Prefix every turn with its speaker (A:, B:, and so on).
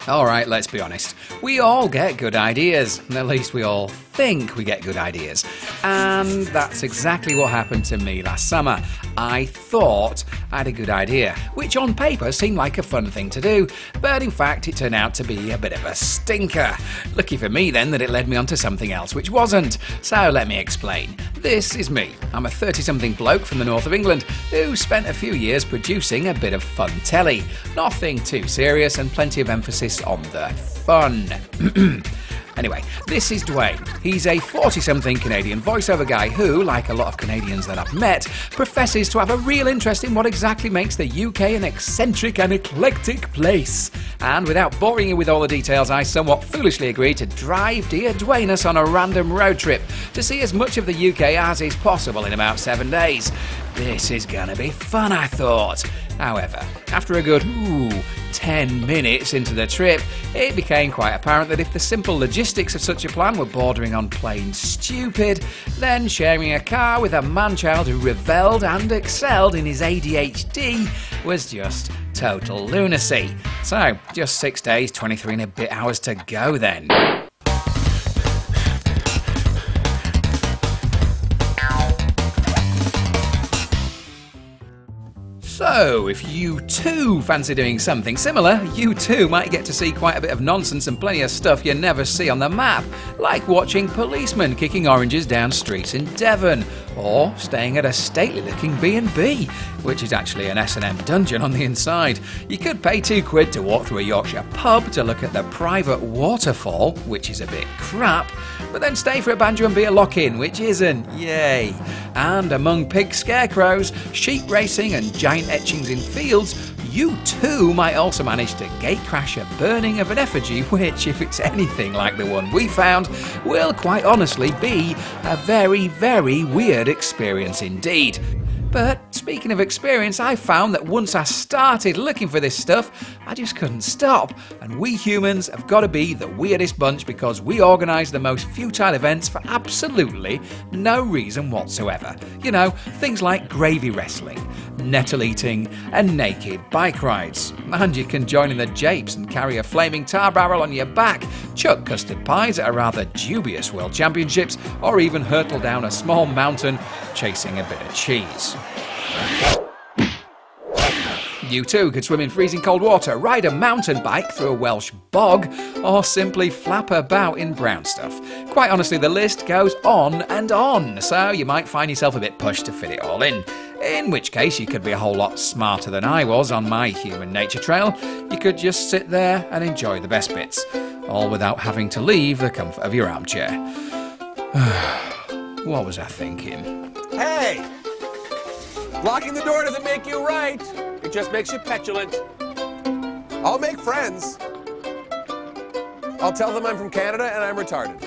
A: Alright, let's be honest. We all get good ideas. At least we all think we get good ideas. And that's exactly what happened to me last summer. I thought I had a good idea, which on paper seemed like a fun thing to do, but in fact it turned out to be a bit of a stinker. Lucky for me then that it led me on to something else which wasn't. So let me explain. This is me. I'm a 30-something bloke from the north of England who spent a few years producing a bit of fun telly. Nothing too serious and plenty of emphasis on the fun. Anyway, this is Dwayne. He's a 40-something Canadian voiceover guy who, like a lot of Canadians that I've met, professes to have a real interest in what exactly makes the UK an eccentric and eclectic place. And without boring you with all the details, I somewhat foolishly agreed to drive dear Dwayne on a random road trip to see as much of the UK as is possible in about 7 days. This is gonna be fun, I thought. However, after a good 10 minutes into the trip, it became quite apparent that if the simple logistics of such a plan were bordering on plain stupid, then sharing a car with a man-child who revelled and excelled in his ADHD was just total lunacy. So, just 6 days, 23 and a bit hours to go then. So, if you too fancy doing something similar, you too might get to see quite a bit of nonsense and plenty of stuff you never see on the map, like watching policemen kicking oranges down streets in Devon, or staying at a stately-looking B&B, which is actually an S&M dungeon on the inside. You could pay £2 to walk through a Yorkshire pub to look at the private waterfall, which is a bit crap, but then stay for a banjo and beer lock-in, which isn't. Yay! And among pig scarecrows, sheep racing and giant etchings in fields, you too might also manage to gatecrash a burning of an effigy which, if it's anything like the one we found, will quite honestly be a very, very weird experience indeed. But speaking of experience, I found that once I started looking for this stuff, I just couldn't stop. And we humans have got to be the weirdest bunch because we organise the most futile events for absolutely no reason whatsoever. You know, things like gravy wrestling, nettle eating, and naked bike rides. And you can join in the japes and carry a flaming tar barrel on your back, chuck custard pies at a rather dubious world championships, or even hurtle down a small mountain chasing a bit of cheese. You too could swim in freezing cold water, ride a mountain bike through a Welsh bog, or simply flap about in brown stuff. Quite honestly, the list goes on and on, so you might find yourself a bit pushed to fit it all in which case you could be a whole lot smarter than I was on my human nature trail. You could just sit there and enjoy the best bits, all without having to leave the comfort of your armchair. What was I thinking?
B: Hey! Locking the door doesn't make you right. It just makes you petulant. I'll make friends. I'll tell them I'm from Canada and I'm retarded.